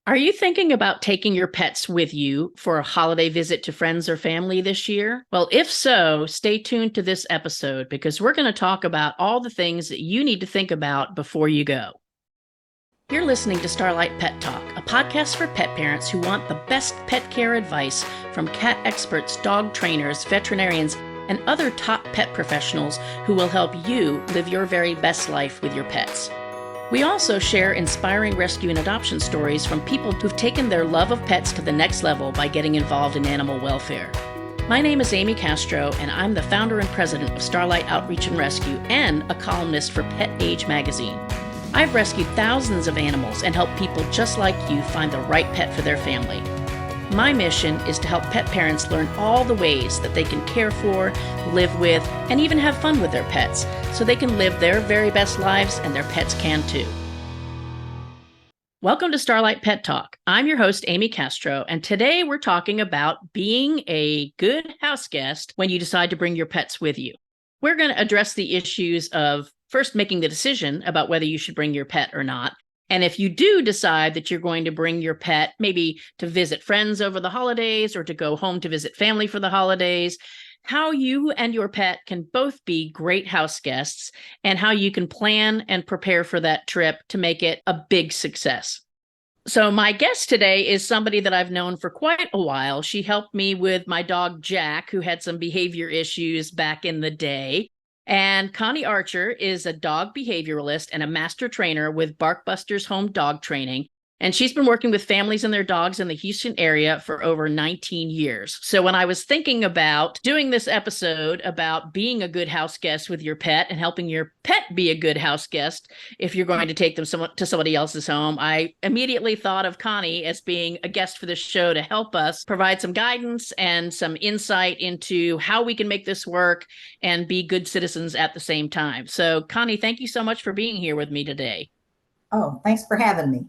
Are you thinking about taking your pets with you for a holiday visit to friends or family this year? Well, if so, stay tuned to this episode because we're going to talk about all the things that you need to think about before you go. You're listening to Starlight Pet Talk, a podcast for pet parents who want the best pet care advice from cat experts, dog trainers, veterinarians, and other top pet professionals who will help you live your very best life with your pets. We also share inspiring rescue and adoption stories from people who've taken their love of pets to the next level by getting involved in animal welfare. My name is Amy Castro, and I'm the founder and president of Starlight Outreach and Rescue and a columnist for Pet Age magazine. I've rescued thousands of animals and helped people just like you find the right pet for their family. My mission is to help pet parents learn all the ways that they can care for, live with, and even have fun with their pets so they can live their very best lives and their pets can too. Welcome to Starlight Pet Talk. I'm your host, Amy Castro, and today we're talking about being a good house guest when you decide to bring your pets with you. We're going to address the issues of first making the decision about whether you should bring your pet or not. And if you do decide that you're going to bring your pet, maybe to visit friends over the holidays or to go home to visit family for the holidays, how you and your pet can both be great house guests and how you can plan and prepare for that trip to make it a big success. So my guest today is somebody that I've known for quite a while. She helped me with my dog, Jack, who had some behavior issues back in the day. And Connie Archer is a dog behavioralist and a master trainer with Barkbusters Home Dog Training. And she's been working with families and their dogs in the Houston area for over 19 years. So when I was thinking about doing this episode about being a good house guest with your pet and helping your pet be a good house guest, if you're going to take them to somebody else's home, I immediately thought of Connie as being a guest for this show to help us provide some guidance and some insight into how we can make this work and be good citizens at the same time. So Connie, thank you so much for being here with me today. Oh, thanks for having me.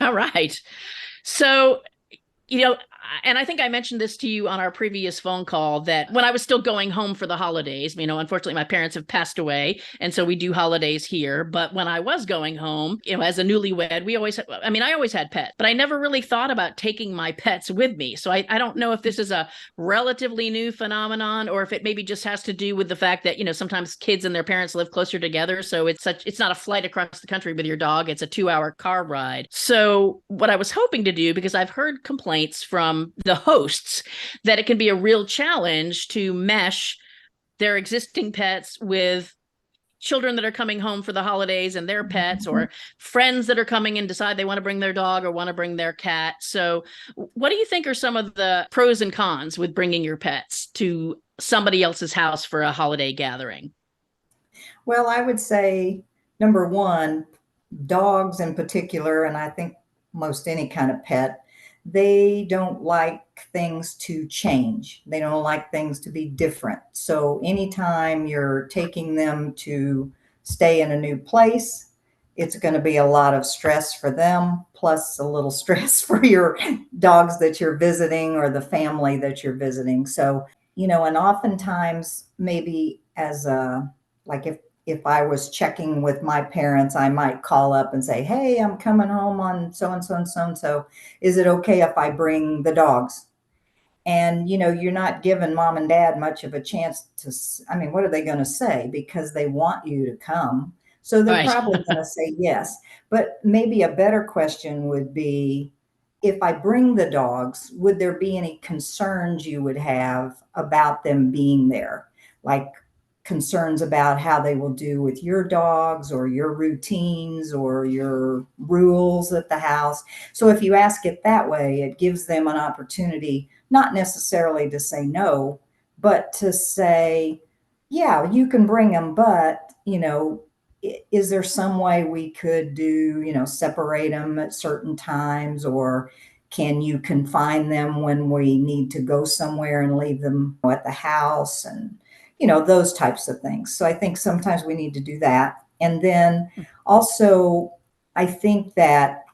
All right. So, and I think I mentioned this to you on our previous phone call that when I was still going home for the holidays, unfortunately my parents have passed away. And so we do holidays here. But when I was going home, as a newlywed, I always had pets, but I never really thought about taking my pets with me. So I don't know if this is a relatively new phenomenon or if it maybe just has to do with the fact that, sometimes kids and their parents live closer together. So it's not a flight across the country with your dog. It's a 2-hour car ride. So what I was hoping to do, because I've heard complaints from the hosts that it can be a real challenge to mesh their existing pets with children that are coming home for the holidays and their pets, or friends that are coming and decide they want to bring their dog or want to bring their cat. So what do you think are some of the pros and cons with bringing your pets to somebody else's house for a holiday gathering? Well, I would say number one, dogs in particular, and I think most any kind of pet, they don't like things to change. They don't like things to be different. So anytime you're taking them to stay in a new place, it's going to be a lot of stress for them, plus a little stress for your dogs that you're visiting or the family that you're visiting. So, and oftentimes maybe as a, like if I was checking with my parents, I might call up and say, "Hey, I'm coming home on so and so and so and so. Is it okay if I bring the dogs?" And you're not giving mom and dad much of a chance to. I mean, what are they going to say? Because they want you to come, so they're Right. probably going to say yes. But maybe a better question would be, if I bring the dogs, would there be any concerns you would have about them being there? Like concerns about how they will do with your dogs or your routines or your rules at the house. So if you ask it that way, it gives them an opportunity, not necessarily to say no, but to say, yeah, you can bring them, but, is there some way we could do, separate them at certain times, or can you confine them when we need to go somewhere and leave them at the house, and those types of things. So I think sometimes we need to do that. And then also, I think that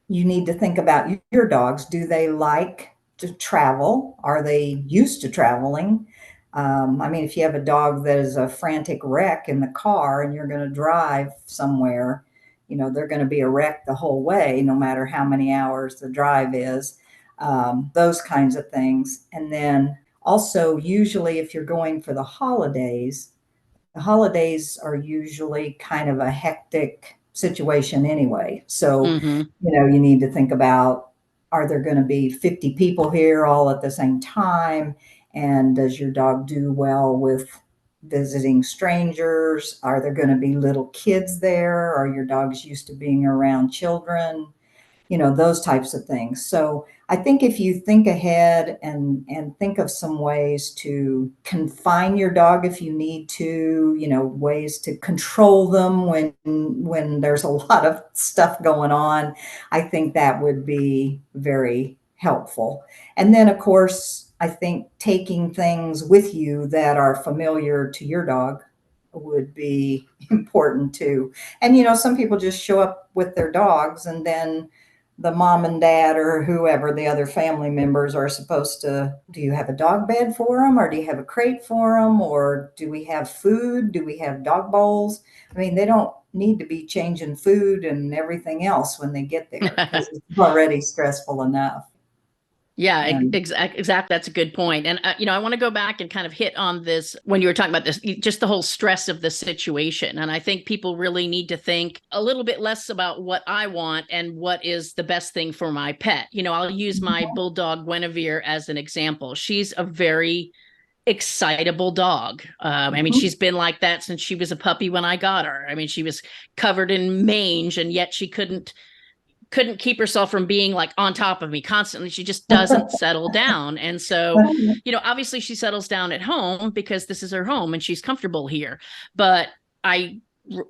you need to think about your dogs. Do they like to travel? Are they used to traveling? If you have a dog that is a frantic wreck in the car and you're going to drive somewhere, they're going to be a wreck the whole way, no matter how many hours the drive is. Those kinds of things. And then also, usually, if you're going for the holidays are usually kind of a hectic situation anyway. So, Hmm. you need to think about, are there going to be 50 people here all at the same time? And does your dog do well with visiting strangers? Are there going to be little kids there? Are your dogs used to being around children? Those types of things. So I think if you think ahead and think of some ways to confine your dog if you need to, ways to control them when there's a lot of stuff going on, I think that would be very helpful. And then of course, I think taking things with you that are familiar to your dog would be important too. And some people just show up with their dogs, and then the mom and dad or whoever the other family members are supposed to, do you have a dog bed for them, or do you have a crate for them, or do we have food, do we have dog bowls? I mean, they don't need to be changing food and everything else when they get there, because it's already stressful enough. Yeah, And exactly. That's a good point. And, I want to go back and kind of hit on this when you were talking about this, just the whole stress of the situation. And I think people really need to think a little bit less about what I want and what is the best thing for my pet. I'll use my bulldog Guinevere as an example. She's a very excitable dog. I mean, she's been like that since she was a puppy when I got her. I mean, she was covered in mange, and yet she couldn't keep herself from being like on top of me constantly. She just doesn't settle down. And so, obviously she settles down at home because this is her home and she's comfortable here. But I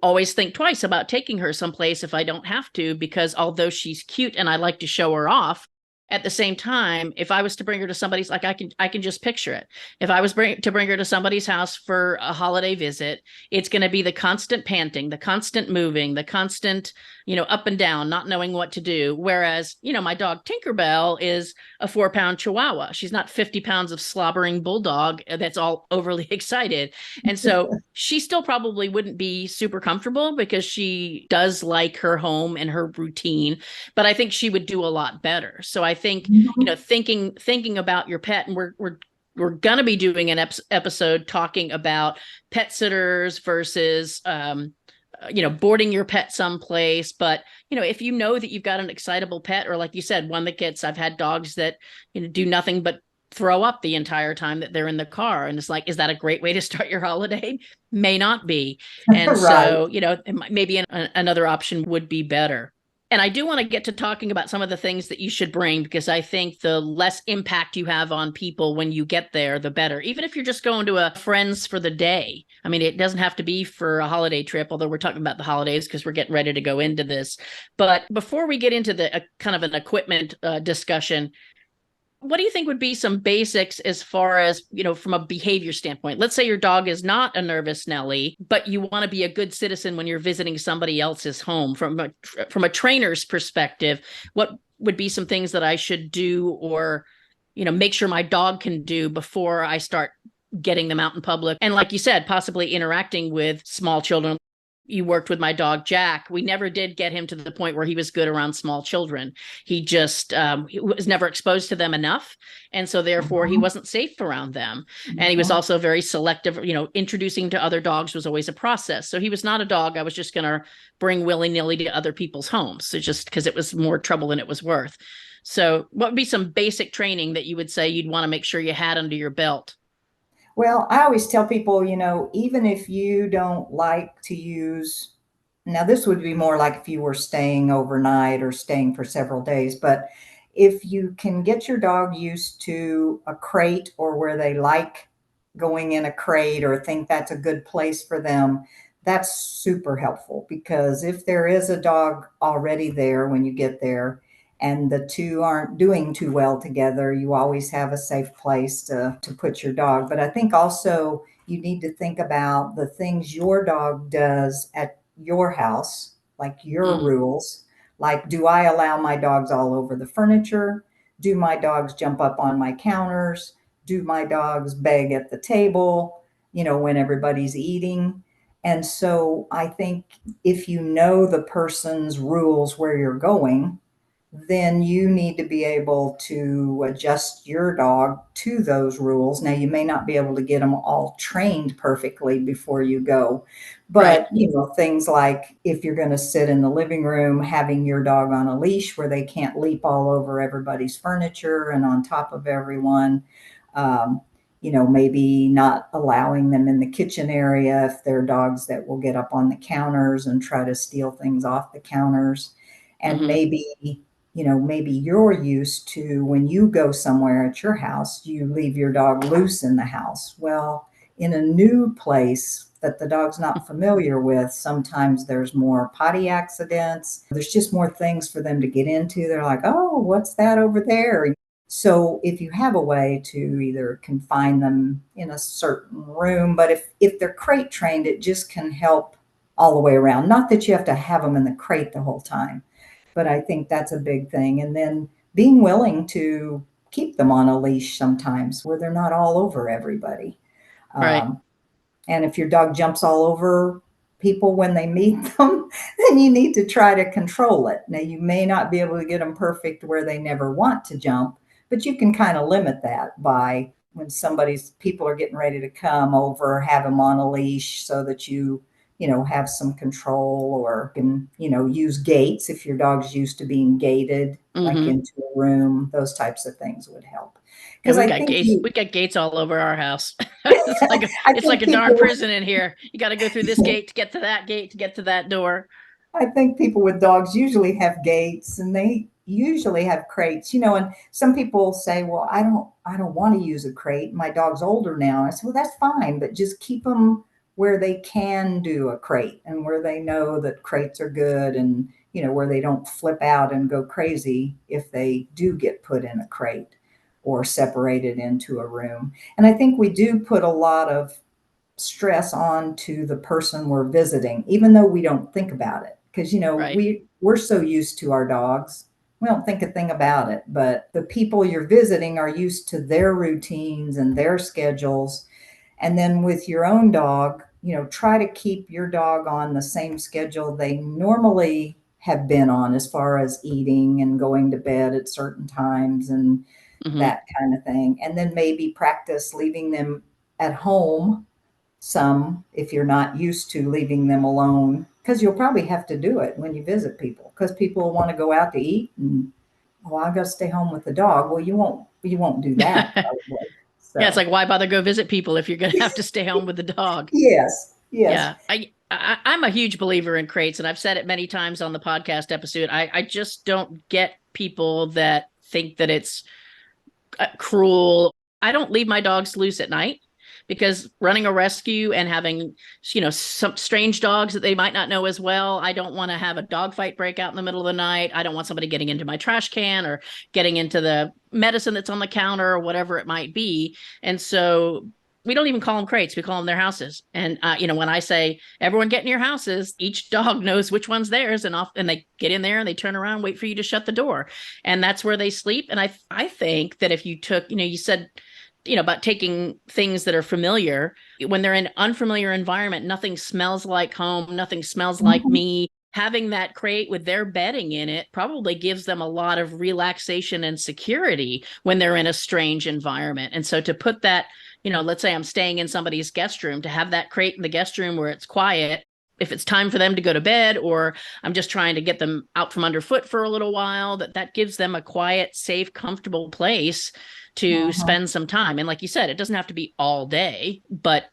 always think twice about taking her someplace if I don't have to, because although she's cute and I like to show her off, at the same time, if I was to bring her to somebody's, like, I can just picture it. If I was to bring her to somebody's house for a holiday visit, it's going to be the constant panting, the constant moving, the constant, up and down, not knowing what to do. Whereas, my dog Tinkerbell is a 4-pound Chihuahua. She's not 50 pounds of slobbering bulldog that's all overly excited. And so she still probably wouldn't be super comfortable because she does like her home and her routine, but I think she would do a lot better. So I think, thinking about your pet, and we're going to be doing an episode talking about pet sitters versus, boarding your pet someplace. But, if you know that you've got an excitable pet, or like you said, one that I've had dogs that, do nothing but throw up the entire time that they're in the car. And it's like, is that a great way to start your holiday? May not be. And right. so, maybe another option would be better. And I do want to get to talking about some of the things that you should bring, because I think the less impact you have on people when you get there, the better. Even if you're just going to a friend's for the day. I mean, it doesn't have to be for a holiday trip, although we're talking about the holidays because we're getting ready to go into this. But before we get into the kind of an equipment discussion, what do you think would be some basics as far as, from a behavior standpoint? Let's say your dog is not a nervous Nelly, but you want to be a good citizen when you're visiting somebody else's home. From a trainer's perspective, what would be some things that I should do, or, make sure my dog can do before I start getting them out in public? And like you said, possibly interacting with small children. You worked with my dog Jack. We never did get him to the point where he was good around small children. He just he was never exposed to them enough, and so therefore he wasn't safe around them. And he was also very selective. Introducing to other dogs was always a process. So he was not a dog I was just going to bring willy-nilly to other people's homes, so just because it was more trouble than it was worth. So what would be some basic training that you would say you'd want to make sure you had under your belt? Well, I always tell people, even if you don't like to use, now this would be more like if you were staying overnight or staying for several days, but if you can get your dog used to a crate, or where they like going in a crate or think that's a good place for them, that's super helpful. Because if there is a dog already there when you get there, and the two aren't doing too well together, you always have a safe place to put your dog. But I think also you need to think about the things your dog does at your house, like your Mm. rules. Like, do I allow my dogs all over the furniture? Do my dogs jump up on my counters? Do my dogs beg at the table, when everybody's eating? And so I think if you know the person's rules where you're going, then you need to be able to adjust your dog to those rules. Now, you may not be able to get them all trained perfectly before you go, Right. but things like if you're going to sit in the living room, having your dog on a leash where they can't leap all over everybody's furniture and on top of everyone. Um, maybe not allowing them in the kitchen area if they're dogs that will get up on the counters and try to steal things off the counters. And Hmm. maybe you're used to when you go somewhere at your house, you leave your dog loose in the house. Well, in a new place that the dog's not familiar with, sometimes there's more potty accidents. There's just more things for them to get into. They're like, oh, what's that over there? So if you have a way to either confine them in a certain room, but if they're crate trained, it just can help all the way around. Not that you have to have them in the crate the whole time, but I think that's a big thing. And then being willing to keep them on a leash sometimes where they're not all over everybody. Right. Um, and if your dog jumps all over people when they meet them, then you need to try to control it. Now, you may not be able to get them perfect where they never want to jump, but you can kind of limit that by when people are getting ready to come over, have them on a leash so that have some control, or can, use gates if your dog's used to being gated, like Hmm. into a room. Those types of things would help. Yeah, Because I think we got gates all over our house. I It's like think a darn people prison in here. You got to go through this gate to get to that gate to get to that door. I think people with dogs usually have gates, and they usually have crates, and some people say, well, I don't want to use a crate. My dog's older now. I said, well, that's fine, but just keep them where they can do a crate and where they know that crates are good, and, where they don't flip out and go crazy if they do get put in a crate or separated into a room. And I think we do put a lot of stress on to the person we're visiting, even though we don't think about it. Because, Right. we're so used to our dogs, we don't think a thing about it. But the people you're visiting are used to their routines and their schedules. And then with your own dog, try to keep your dog on the same schedule they normally have been on, as far as eating and going to bed at certain times and Hmm. that kind of thing. And then maybe practice leaving them at home some, if you're not used to leaving them alone, because you'll probably have to do it when you visit people, because people want to go out to eat, and, oh, I got to stay home with the dog. Well, you won't do that Yeah, probably. it's So like why bother go visit people if you're going to have to stay home with the dog? yes, yes. Yeah, I'm a huge believer in crates, and I've said it many times on the podcast episode. I just don't get people that think that it's cruel. I don't leave my dogs loose at night because running a rescue and having, some strange dogs that they might not know as well. I don't want to have a dog fight break out in the middle of the night. I don't want somebody getting into my trash can or getting into the medicine that's on the counter or whatever it might be. And so we don't even call them crates. We call them their houses. And, when I say everyone get in your houses, each dog knows which one's theirs, and they get in there and they turn around, wait for you to shut the door. And that's where they sleep. And I think that if you took, you said, about taking things that are familiar, when they're in an unfamiliar environment, nothing smells like home, nothing smells like Mhm. me. Having that crate with their bedding in it probably gives them a lot of relaxation and security when they're in a strange environment. And so to put that, let's say I'm staying in somebody's guest room, to have that crate in the guest room where it's quiet, if it's time for them to go to bed, or I'm just trying to get them out from underfoot for a little while, that gives them a quiet, safe, comfortable place to Uh-huh. spend some time. And like you said, it doesn't have to be all day, but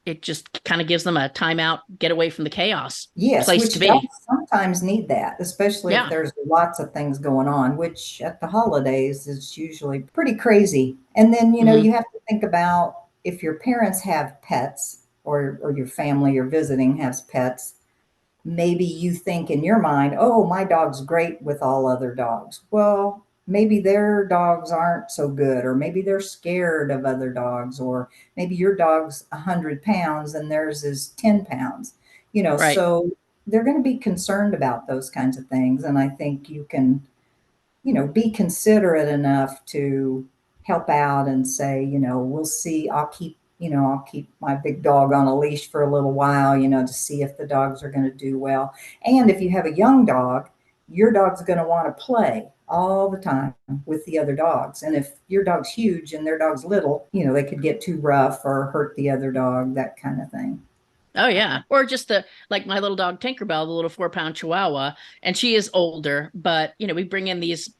it just kind of gives them a timeout, get away from the chaos Yes, place to which dogs be. sometimes need that, especially if Yeah. there's lots of things going on, which at the holidays is usually pretty crazy. And then, Hmm. you have to think about if your parents have pets, or your family you're visiting has pets, maybe you think in your mind, oh, my dog's great with all other dogs. Well, maybe their dogs aren't so good, or maybe they're scared of other dogs, or maybe your dog's 100 pounds and theirs is 10 pounds. Right. So they're going to be concerned about those kinds of things. And I think you can, be considerate enough to help out and say, we'll see, I'll keep I'll keep my big dog on a leash for a little while, to see if the dogs are going to do well. And if you have a young dog, your dog's going to want to play all the time with the other dogs. And if your dog's huge and their dog's little, they could get too rough or hurt the other dog, that kind of thing. Oh yeah. Or just like my little dog Tinkerbell, the little 4-pound Chihuahua, and she is older, but we bring in these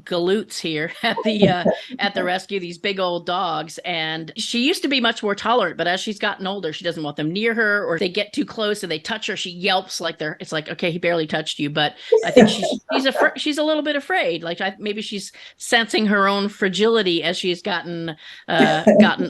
galoots here at the rescue, these big old dogs, and she used to be much more tolerant, but as she's gotten older, she doesn't want them near her, or if they get too close and they touch her, she yelps like it's like, okay, he barely touched you. But I think she's a little bit afraid, like maybe she's sensing her own fragility as she's gotten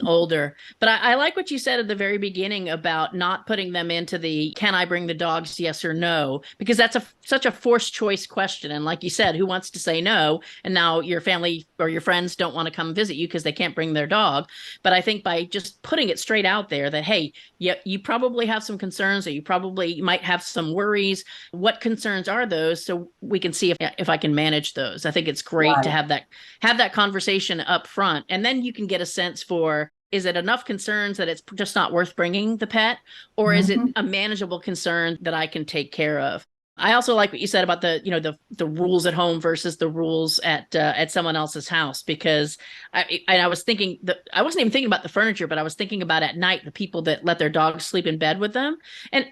older. But I like what you said at the very beginning about not putting them into the can I bring the dogs, yes or no, because that's such a forced choice question. And like you said, who wants to say no? And now your family or your friends don't want to come visit you because they can't bring their dog. But I think by just putting it straight out there that, hey, you probably have some concerns, or you might have some worries. What concerns are those? So we can see if I can manage those. I think it's great to have that conversation up front. And then you can get a sense for, is it enough concerns that it's just not worth bringing the pet? Or is it a manageable concern that I can take care of? I also like what you said about the rules at home versus the rules at someone else's house, because I was thinking that I wasn't even thinking about the furniture, but I was thinking about at night the people that let their dogs sleep in bed with them. And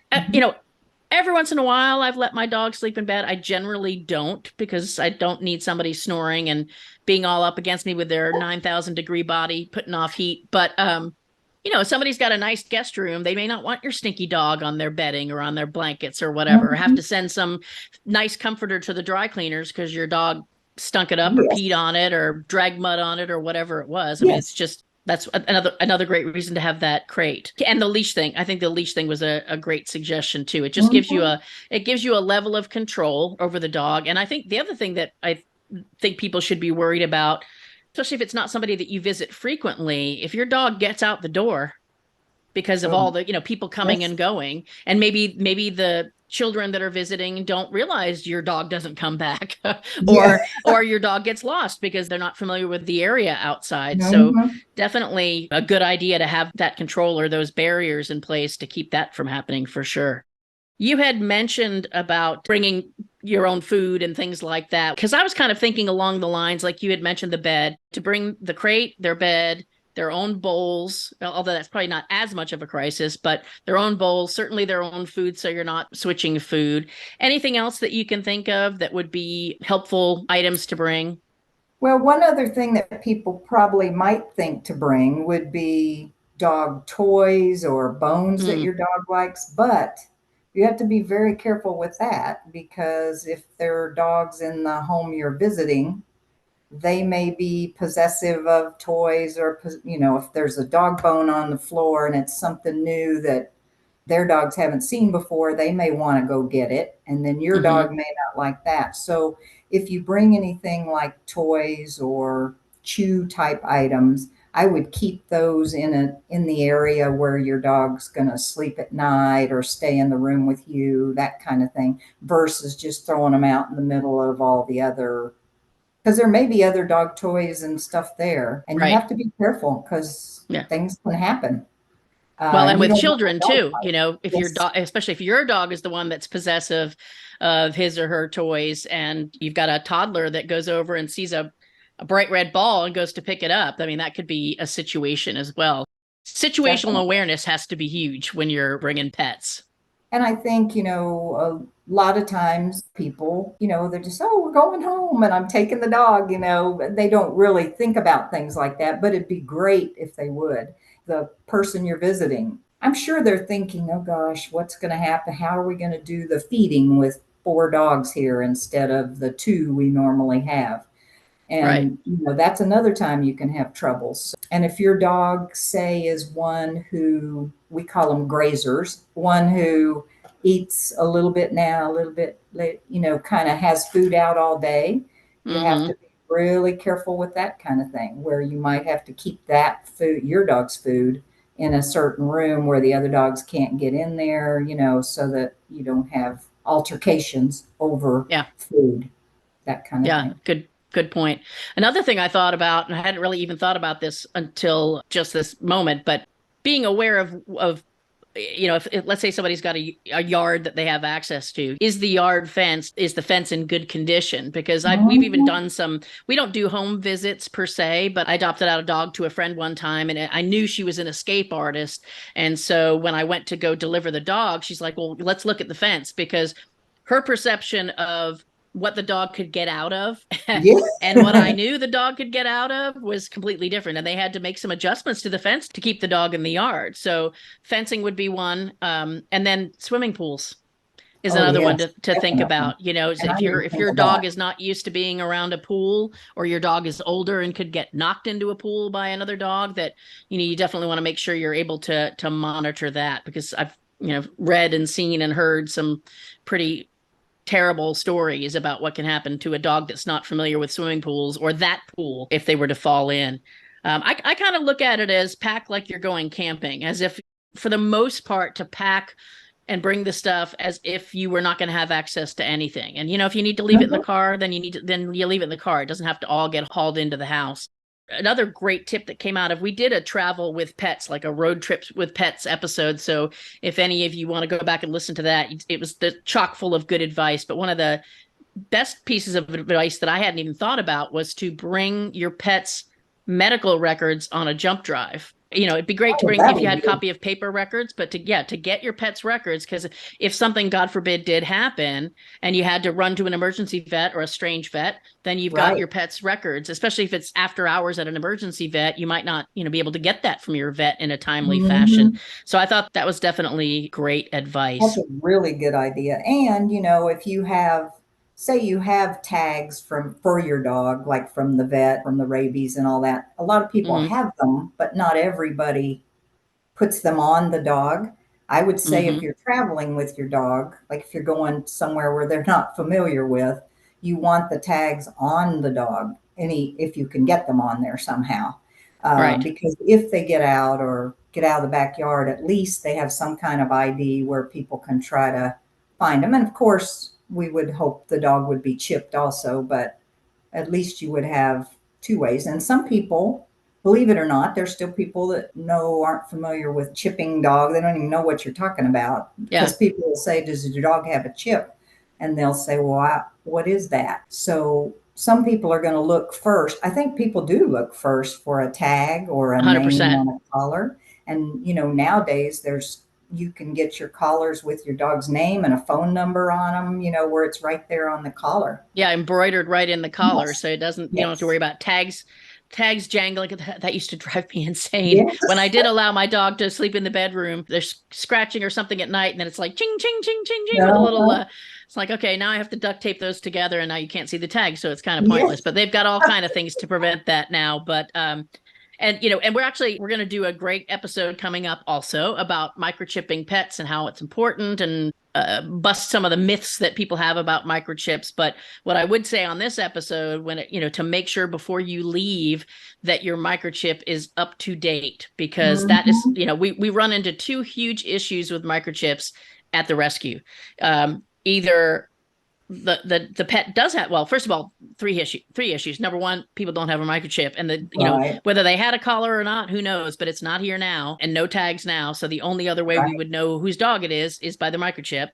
every once in a while I've let my dog sleep in bed. I generally don't, because I don't need somebody snoring and being all up against me with their 9,000-degree body putting off heat. But if somebody's got a nice guest room, they may not want your stinky dog on their bedding or on their blankets or whatever, or have to send some nice comforter to the dry cleaners because your dog stunk it up or peed on it or dragged mud on it or whatever it was. I mean, it's just, that's another great reason to have that crate. And the leash thing, I think the leash thing was a great suggestion too. It just gives you a level of control over the dog. And I think the other thing that I think people should be worried about, especially if it's not somebody that you visit frequently, if your dog gets out the door because of all the people coming and going, and maybe the children that are visiting don't realize your dog doesn't come back, or your dog gets lost because they're not familiar with the area outside. So definitely a good idea to have that control or those barriers in place to keep that from happening, for sure. You had mentioned about bringing your own food and things like that, because I was kind of thinking along the lines, like you had mentioned, the bed, to bring the crate, their bed, their own bowls, although that's probably not as much of a crisis, but their own bowls, certainly their own food, so you're not switching food. Anything else that you can think of that would be helpful items to bring? Well, one other thing that people probably might think to bring would be dog toys or bones that your dog likes, but you have to be very careful with that, because if there are dogs in the home you're visiting, they may be possessive of toys, or, if there's a dog bone on the floor and it's something new that their dogs haven't seen before, they may want to go get it. And then your dog may not like that. So if you bring anything like toys or chew type items, I would keep those in the area where your dog's going to sleep at night or stay in the room with you, that kind of thing, versus just throwing them out in the middle of all the other, because there may be other dog toys and stuff there, and you have to be careful because things can happen. Well, and with children too, if your dog, especially if your dog is the one that's possessive of his or her toys, and you've got a toddler that goes over and sees a bright red ball and goes to pick it up, I mean, that could be a situation as well. Situational awareness has to be huge when you're bringing pets. And I think, a lot of times people, they're just, oh, we're going home and I'm taking the dog, they don't really think about things like that, but it'd be great if they would. The person you're visiting, I'm sure they're thinking, oh gosh, what's going to happen? How are we going to do the feeding with 4 dogs here instead of the 2 we normally have? And, that's another time you can have troubles. And if your dog, say, is one who, we call them grazers, one who eats a little bit now, a little bit late, kind of has food out all day, you have to be really careful with that kind of thing, where you might have to keep that food, your dog's food, in a certain room where the other dogs can't get in there, so that you don't have altercations over food, that kind of thing. Good point. Another thing I thought about, and I hadn't really even thought about this until just this moment, but being aware of if let's say somebody's got a yard that they have access to, is the fence in good condition? Because we've even Mhm. done some, we don't do home visits per se, but I adopted out a dog to a friend one time, and I knew she was an escape artist. And so when I went to go deliver the dog, she's like, well, let's look at the fence, because her perception of what the dog could get out of Yeah. and what I knew the dog could get out of was completely different. And they had to make some adjustments to the fence to keep the dog in the yard. So fencing would be one. And then swimming pools is Oh, another one yes, to think definitely. about. You know, And I didn't if think your of that. dog is not used to being around a pool, or your dog is older and could get knocked into a pool by another dog, that you definitely want to make sure you're able to monitor that, because I've read and seen and heard some pretty terrible stories about what can happen to a dog that's not familiar with swimming pools, or that pool, if they were to fall in. I kind of look at it as pack like you're going camping, as if, for the most part, to pack and bring the stuff as if you were not going to have access to anything. And if you need to leave it in the Mhm. car, then you leave it in the car. It doesn't have to all get hauled into the house. Another great tip that came out of, we did a travel with pets, like a road trip with pets episode. So if any of you want to go back and listen to that, it was chock full of good advice. But one of the best pieces of advice that I hadn't even thought about was to bring your pet's medical records on a jump drive. It'd be great to Oh, bring that if you would had a be copy of paper records, but to get your pet's records, because if something, God forbid, did happen and you had to run to an emergency vet or a strange vet, then you've got right. your pet's records. Especially if it's after hours at an emergency vet, you might not, be able to get that from your vet in a timely fashion. Mhm. So I thought that was definitely great That's advice. a really good idea. And, if you have, say you have tags for your dog, like from the vet, from the rabies and all that, a lot of people Mm-hmm. have them, but not everybody puts them on the dog. I would say if Mm-hmm. you're traveling with your dog, like if you're going somewhere where they're not familiar with, you want the tags on the dog, if you can get them on there somehow. Right. Because if they get out or get out of the backyard, at least they have some kind of ID where people can try to find them. And of course, we would hope the dog would be chipped also, but at least you would have two ways. And some people, believe it or not, there's still people that aren't familiar with chipping dog. They don't even know what you're talking about, Yeah. because people will say, "Does your dog have a chip?" And they'll say, "Well, what is that?" So some people are going to look first. I think people do look first for a tag or a name 100%. on a collar. And nowadays you can get your collars with your dog's name and a phone number on them, where it's right there on the collar. Yeah, embroidered right in the collar, Yes. so it doesn't, you don't have to Yes. worry about tags jangling. That used to drive me insane. When I Yes. did allow my dog to sleep in the bedroom, there's scratching or something at night, and then it's like ching ching ching ching ching with a little. Uh-huh. It's like, okay, now I have to duct tape those together, and now you can't see the tag, so it's kind of pointless. Yes. But they've got all kind of things to prevent that now. But and and we're going to do a great episode coming up also about microchipping pets and how it's important, and bust some of the myths that people have about microchips. But what I would say on this episode, when to make sure before you leave that your microchip is up to date, because that is, Mhm. we run into two huge issues with microchips at the rescue. Either the pet does have, well, first of all, three issues. Number one, people don't have a microchip, and Right, whether they had a collar or not, who knows, but it's not here now, and no tags now, so the only other way we right. would know whose dog it is by the microchip.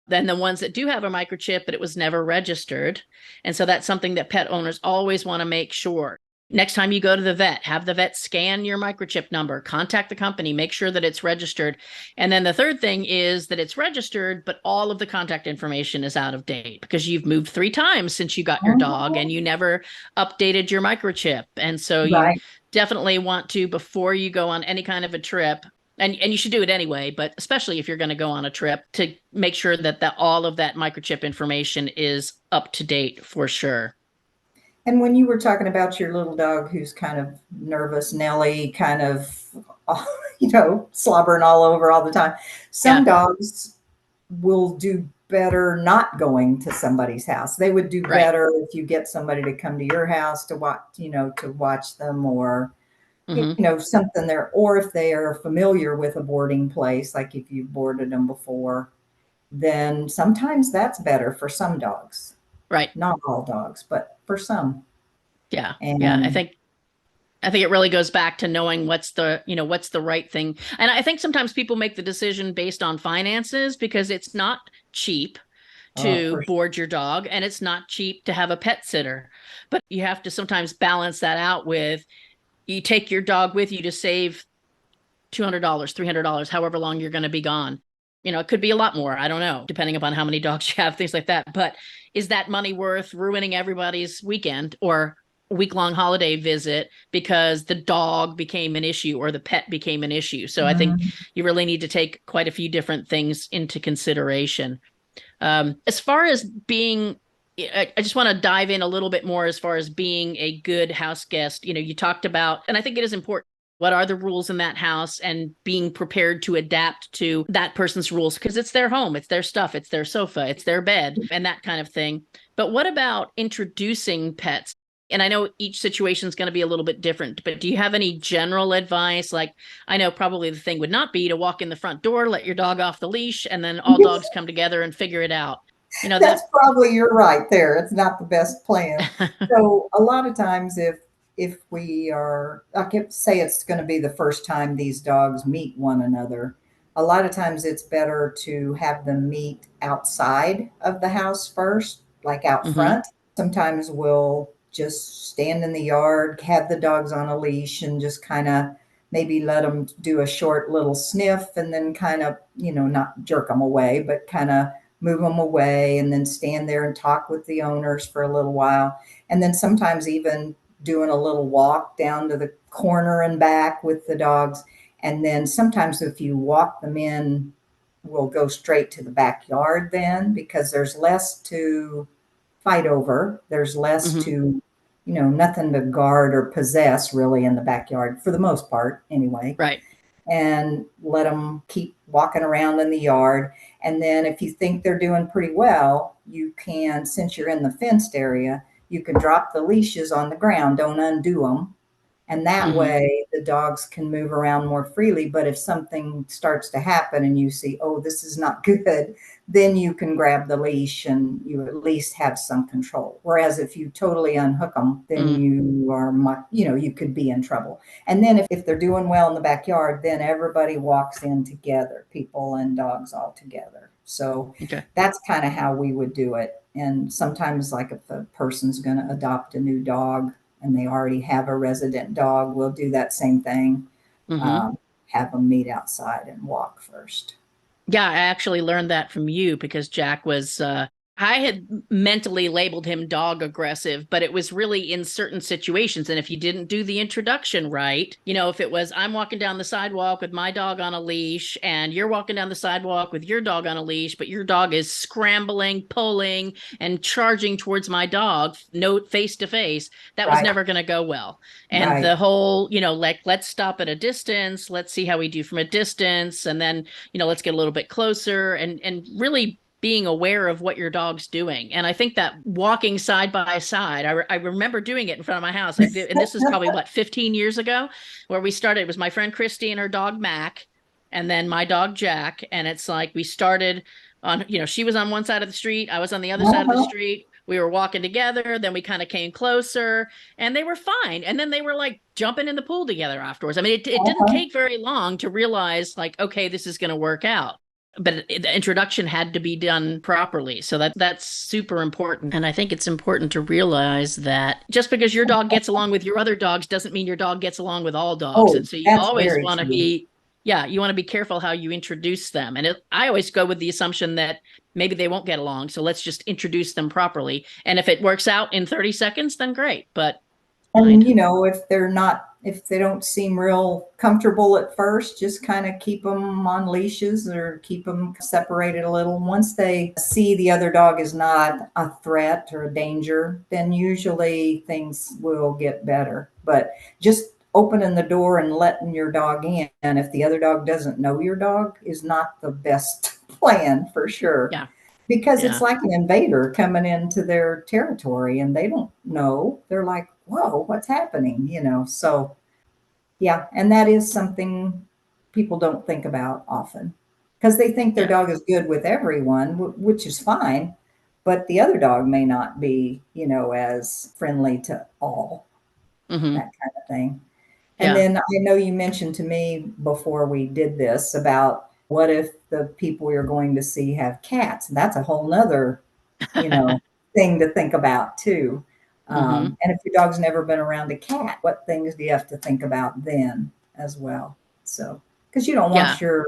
Then the ones that do have a microchip, but it was never registered, and so that's something that pet owners always want to make sure. Next time you go to the vet, have the vet scan your microchip number, contact the company, make sure that it's registered. And then the third thing is that it's registered, but all of the contact information is out of date, because you've moved 3 times since you got your dog Mhm. and you never updated your microchip. And so you Right. definitely want to, before you go on any kind of a trip, and you should do it anyway, but especially if you're going to go on a trip, to make sure that all of that microchip information is up to date for sure. And when you were talking about your little dog who's kind of nervous, Nelly, kind of, slobbering all over all the time, some Yeah, dogs will do better not going to somebody's house. They would do right. better if you get somebody to come to your house to watch them, or Hmm. something there, or if they are familiar with a boarding place, like if you've boarded them before, then sometimes that's better for some dogs. Right. Not all dogs, but for some. Yeah. Yeah. And I think it really goes back to knowing what's the right thing. And I think sometimes people make the decision based on finances because it's not cheap to for board your dog and it's not cheap to have a pet sitter. But you have to sometimes balance that out with you take your dog with you to save $200, $300, however long you're going to be gone. It could be a lot more. I don't know, depending upon how many dogs you have, things like that. But is that money worth ruining everybody's weekend or week-long holiday visit because the dog became an issue or the pet became an issue? So I think Mhm. you really need to take quite a few different things into consideration. As far as being, I just want to dive in a little bit more as far as being a good house guest. You talked about, and I think it is important. What are the rules in that house and being prepared to adapt to that person's rules because it's their home, it's their stuff, it's their sofa, it's their bed, and that kind of thing. But what about introducing pets? And I know each situation is going to be a little bit different, but do you have any general advice? Like, I know probably the thing would not be to walk in the front door, let your dog off the leash, and then all dogs come together and figure it out. That's That. probably, you're right there. It's not the best plan. So a lot of times if we are, I can say it's going to be the first time these dogs meet one another, a lot of times it's better to have them meet outside of the house first, like out Hmm. front. Sometimes we'll just stand in the yard, have the dogs on a leash, and just kind of maybe let them do a short little sniff and then kind of, not jerk them away, but kind of move them away and then stand there and talk with the owners for a little while. And then sometimes even doing a little walk down to the corner and back with the dogs. And then sometimes if you walk them in, we'll go straight to the backyard then because there's less to fight over. There's less Hmm. to, nothing to guard or possess really in the backyard for the most part anyway, Right. and let them keep walking around in the yard. And then if you think they're doing pretty well, you can, since you're in the fenced area, you can drop the leashes on the ground, don't undo them. And that Hmm. way the dogs can move around more freely. But if something starts to happen and you see, oh, this is not good, then you can grab the leash and you at least have some control. Whereas if you totally unhook them, then Mm. you are, you could be in trouble. And then if they're doing well in the backyard, then everybody walks in together, people and dogs all together. So Okay. that's kind of how we would do it. And sometimes, like if a person's going to adopt a new dog, and they already have a resident dog, we'll do that same thing. Hmm. Um, have them meet outside and walk first. Yeah, I actually learned that from you because Jack was I had mentally labeled him dog aggressive, but it was really in certain situations. And if you didn't do the introduction right, if it was I'm walking down the sidewalk with my dog on a leash and you're walking down the sidewalk with your dog on a leash, but your dog is scrambling, pulling, and charging towards my dog, no face to face, that was Right, never going to go well. And right. the whole, like, let's stop at a distance, let's see how we do from a distance, and then let's get a little bit closer and really being aware of what your dog's doing. And I think that walking side by side, I remember doing it in front of my house. I did, and this is probably what, 15 years ago, where we started. It was my friend Christy and her dog Mac, and then my dog Jack. And it's like we started on, she was on one side of the street, I was on the other side of the Uh-huh, street. We were walking together, then we kind of came closer and they were fine. And then they were like jumping in the pool together afterwards. I mean, it didn't uh-huh. take very long to realize, like, okay, this is going to work out. But the introduction had to be done properly. So that's super important. And I think it's important to realize that just because your dog gets along with your other dogs doesn't mean your dog gets along with all dogs. Oh, And so you that's always very want to true. be, yeah, you want to be careful how you introduce them. And I always go with the assumption that maybe they won't get along. So let's just introduce them properly. And if it works out in 30 seconds, then great. But And mind. if they don't seem real comfortable at first, just kind of keep them on leashes or keep them separated a little. Once they see the other dog is not a threat or a danger, then usually things will get better. But just opening the door and letting your dog in, and if the other dog doesn't know your dog, is not the best plan for sure, Yeah. because it's Yeah. like an invader coming into their territory and they don't know. They're like, whoa, what's happening? So yeah. And that is something people don't think about often because they think their Yeah. dog is good with everyone, which is fine. but the other dog may not be, as friendly to all, Hmm. that kind of thing. And Yeah. then I know you mentioned to me before we did this about what if the people you're going to see have cats? And that's a whole nother, you know, thing to think about too. Hmm. And if your dog's never been around a cat, what things do you have to think about then as well? So, because you don't want Yeah. your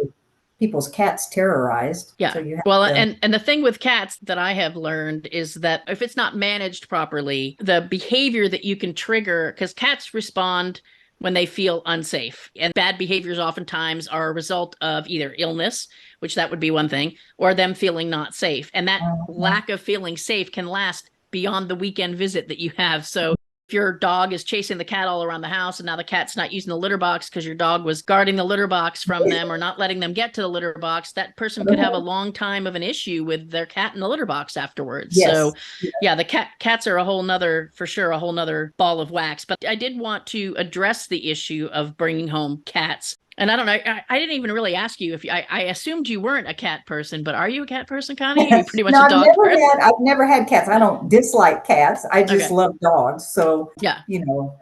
people's cats terrorized, so Yeah. you have Well, to. and the thing with cats that I have learned is that if it's not managed properly, the behavior that you can trigger, because cats respond when they feel unsafe. And bad behaviors oftentimes are a result of either illness, which that would be one thing, or them feeling not safe. And that Mhm. lack of feeling safe can last beyond the weekend visit that you have. So if your dog is chasing the cat all around the house and now the cat's not using the litter box because your dog was guarding the litter box from them or not letting them get to the litter box, that person could have a long time of an issue with their cat in the litter box afterwards. So Yes. yeah, the cats are a whole nother, for sure, a whole nother ball of wax. But I did want to address the issue of bringing home cats. And I don't know, I didn't even really ask you if I assumed you weren't a cat person, but are you a cat person, Connie? Are you pretty much No, a dog person? I've never had cats. I don't dislike cats. I just Okay. love dogs. So, Yeah.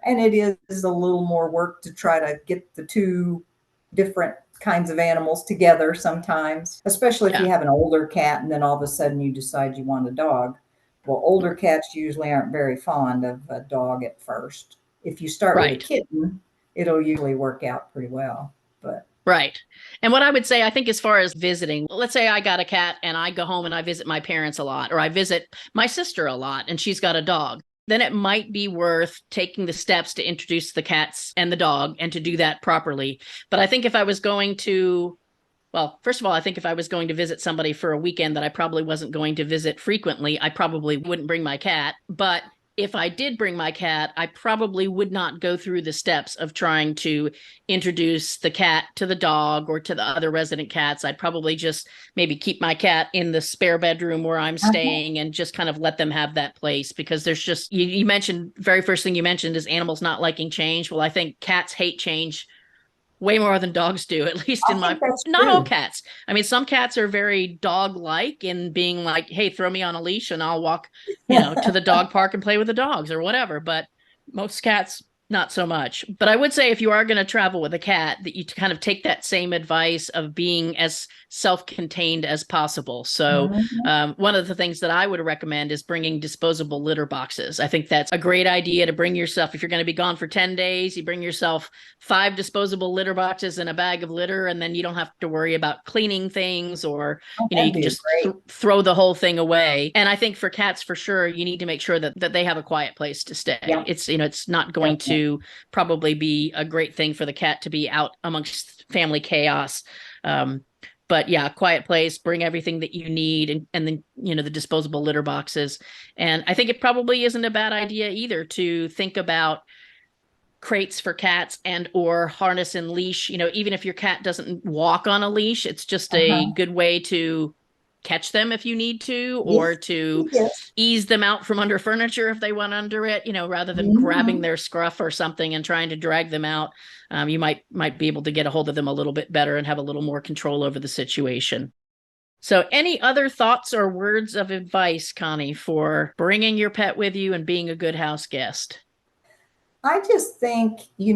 and it is a little more work to try to get the two different kinds of animals together sometimes, especially if you Yeah. have an older cat and then all of a sudden you decide you want a dog. Well, older cats usually aren't very fond of a dog at first. If you start with a Right. kitten, it'll usually work out pretty well. But Right. And what I would say, I think, as far as visiting, let's say I got a cat and I go home and I visit my parents a lot, or I visit my sister a lot and she's got a dog, then it might be worth taking the steps to introduce the cats and the dog and to do that properly. But I think if I was going to, well, first of all, I think if I was going to visit somebody for a weekend that I probably wasn't going to visit frequently, I probably wouldn't bring my cat. But if I did bring my cat, I probably would not go through the steps of trying to introduce the cat to the dog or to the other resident cats. I'd probably just maybe keep my cat in the spare bedroom where I'm uh-huh. staying and just kind of let them have that place because there's just, you mentioned, very first thing you mentioned is animals not liking change. Well, I think cats hate change way more than dogs do, at least I in my, think that's not all true. cats. I mean, some cats are very dog like in being like, hey, throw me on a leash and I'll walk, to the dog park and play with the dogs or whatever. But most cats, not so much. But I would say if you are going to travel with a cat, that you kind of take that same advice of being as self-contained as possible. So Mhm. one of the things that I would recommend is bringing disposable litter boxes. I think that's a great idea to bring yourself. If you're going to be gone for 10 days, you bring yourself 5 disposable litter boxes and a bag of litter, and then you don't have to worry about cleaning things or, Oh, you that'd can be just great. throw the whole thing away. And I think for cats, for sure, you need to make sure that they have a quiet place to stay. Yeah, It's not going definitely. to probably be a great thing for the cat to be out amongst family chaos. But yeah, quiet place, bring everything that you need and then, the disposable litter boxes. And I think it probably isn't a bad idea either to think about crates for cats and or harness and leash. Even if your cat doesn't walk on a leash, it's just a Uh-huh. good way to catch them if you need to, or Yes, to yes. ease them out from under furniture if they went under it, rather than grabbing Mhm. their scruff or something and trying to drag them out. You might be able to get a hold of them a little bit better and have a little more control over the situation. So, any other thoughts or words of advice, Connie, for bringing your pet with you and being a good house guest? I just think, you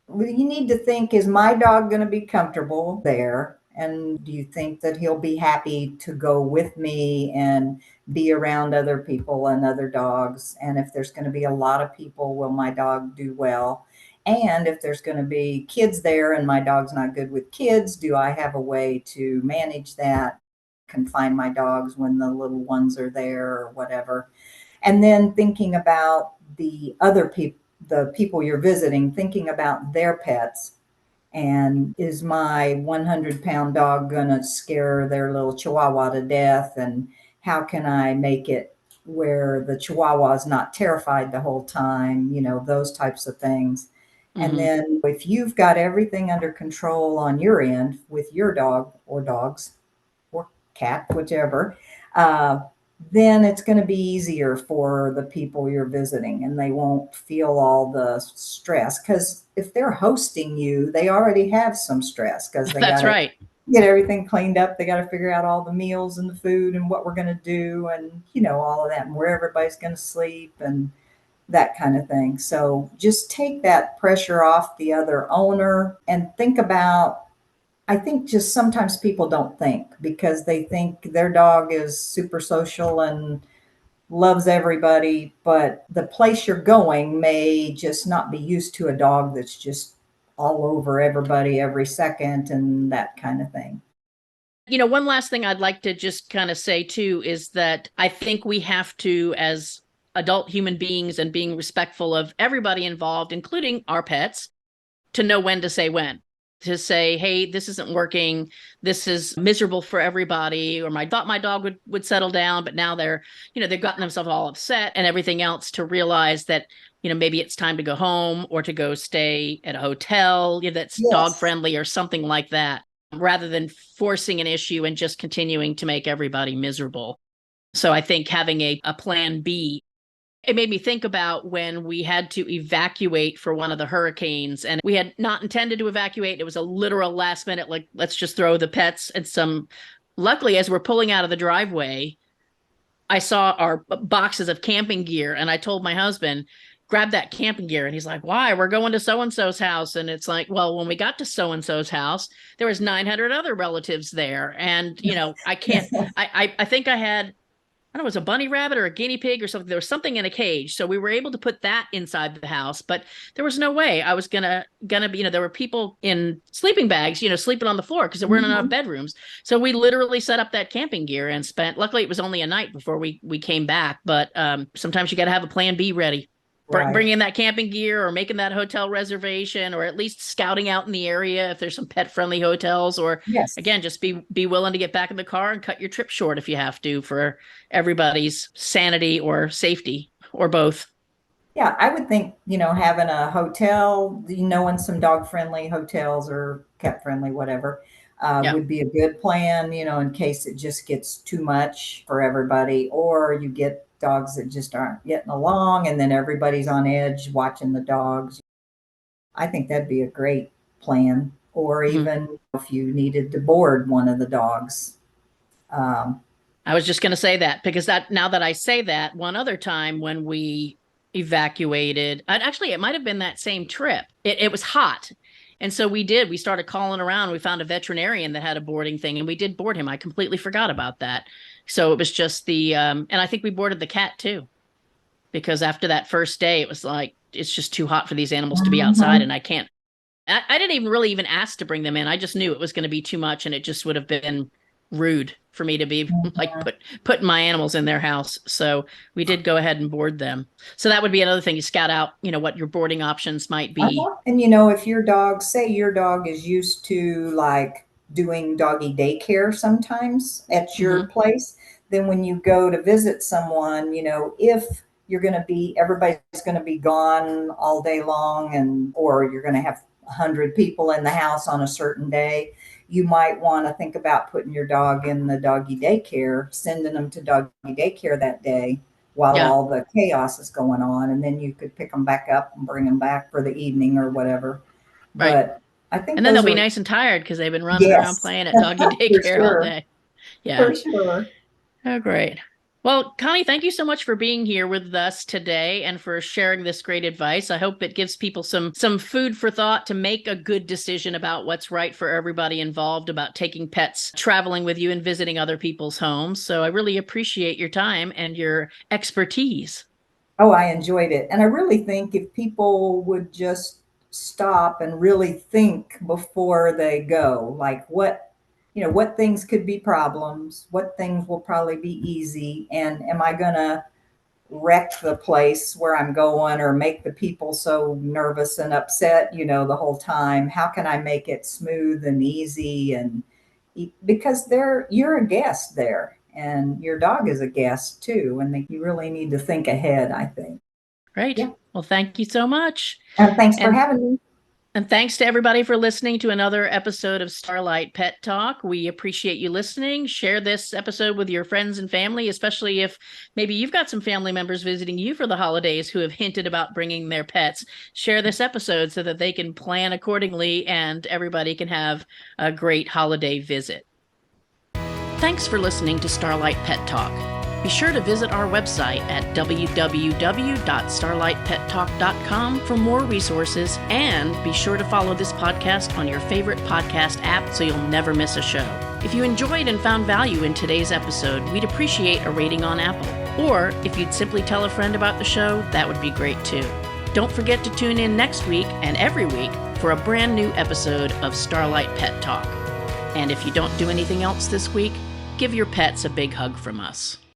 need to think, is my dog going to be comfortable there? And do you think that he'll be happy to go with me and be around other people and other dogs? And if there's going to be a lot of people, will my dog do well? And if there's going to be kids there and my dog's not good with kids, do I have a way to manage that? Confine my dogs when the little ones are there or whatever. And then thinking about the people you're visiting, thinking about their pets. And is my 100-pound dog going to scare their little chihuahua to death? And how can I make it where the chihuahua is not terrified the whole time? Those types of things. And Hmm. then if you've got everything under control on your end with your dog or dogs or cat, whichever, uh, then it's going to be easier for the people you're visiting and they won't feel all the stress. Because if they're hosting you, they already have some stress because they got That's to right. get everything cleaned up. They got to figure out all the meals and the food and what we're going to do and, all of that and where everybody's going to sleep and that kind of thing. So just take that pressure off the other owner and think about, I think just sometimes people don't think because they think their dog is super social and loves everybody, but the place you're going may just not be used to a dog that's just all over everybody every second and that kind of thing. One last thing I'd like to just kind of say too is that I think we have to, as adult human beings and being respectful of everybody involved, including our pets, to know when to say when. To say, hey, this isn't working. This is miserable for everybody. Or I thought my dog would settle down, but now they've gotten themselves all upset and everything else, to realize that, maybe it's time to go home or to go stay at a hotel that's dog Yes. friendly or something like that, rather than forcing an issue and just continuing to make everybody miserable. So I think having a plan B. It made me think about when we had to evacuate for one of the hurricanes, and we had not intended to evacuate. It was a literal last minute, like, let's just throw the pets and some. Luckily, as we're pulling out of the driveway, I saw our boxes of camping gear, and I told my husband, grab that camping gear. And he's like, why? We're going to so-and-so's house. And it's like, well, when we got to so-and-so's house, there was 900 other relatives there. And, I can't, I think I had, I don't know, it was a bunny rabbit or a guinea pig or something. There was something in a cage. So we were able to put that inside the house, but there was no way I was gonna be, there were people in sleeping bags, sleeping on the floor because there weren't enough bedrooms. So we literally set up that camping gear and luckily it was only a night before we came back. But sometimes you got to have a plan B ready. Right. Bringing that camping gear or making that hotel reservation, or at least scouting out in the area if there's some pet friendly hotels, or Yes. again, just be willing to get back in the car and cut your trip short if you have to, for everybody's sanity or safety, or both. Yeah, I would think, having a hotel, knowing some dog friendly hotels or cat friendly, whatever, Yeah. would be a good plan, in case it just gets too much for everybody, or you get dogs that just aren't getting along and then everybody's on edge watching the dogs. I think that'd be a great plan. Or Mhm. even if you needed to board one of the dogs. I was just going to say that, because now that I say that, one other time when we evacuated, and actually it might have been that same trip. It was hot. And so we started calling around. We found a veterinarian that had a boarding thing, and we did board him. I completely forgot about that. So it was just and I think we boarded the cat too, because after that first day, it was like, it's just too hot for these animals to be outside. Mhm. And I didn't even ask to bring them in. I just knew it was going to be too much, and it just would have been rude for me to be like putting my animals in their house. So we did go ahead and board them. So that would be another thing. You scout out, what your boarding options might be. And if your dog, say your dog is used to like doing doggy daycare sometimes at your Hmm. place, then when you go to visit someone, if you're going to be, everybody's going to be gone all day long, and or you're going to have 100 people in the house on a certain day, you might want to think about putting your dog in the doggy daycare, sending them to doggy daycare that day while Yeah. all the chaos is going on, and then you could pick them back up and bring them back for the evening or whatever. Right. But I think And then they'll those be are, nice and tired because they've been running around yes, playing at doggy for daycare all sure, day. Yeah. for sure. Oh, great. Well, Connie, thank you so much for being here with us today and for sharing this great advice. I hope it gives people some food for thought to make a good decision about what's right for everybody involved about taking pets, traveling with you, and visiting other people's homes. So I really appreciate your time and your expertise. Oh, I enjoyed it. And I really think if people would just stop and really think before they go, like what things could be problems, what things will probably be easy, and am I going to wreck the place where I'm going or make the people so nervous and upset, the whole time? How can I make it smooth and easy? And because you're a guest there and your dog is a guest too. And you really need to think ahead, I think. Great. Yeah. Well, thank you so much. And thanks for And having me. And thanks to everybody for listening to another episode of Starlight Pet Talk. We appreciate you listening. Share this episode with your friends and family, especially if maybe you've got some family members visiting you for the holidays who have hinted about bringing their pets. Share this episode so that they can plan accordingly and everybody can have a great holiday visit. Thanks for listening to Starlight Pet Talk. Be sure to visit our website at www.starlightpettalk.com for more resources, and be sure to follow this podcast on your favorite podcast app so you'll never miss a show. If you enjoyed and found value in today's episode, we'd appreciate a rating on Apple. Or if you'd simply tell a friend about the show, that would be great too. Don't forget to tune in next week and every week for a brand new episode of Starlight Pet Talk. And if you don't do anything else this week, give your pets a big hug from us.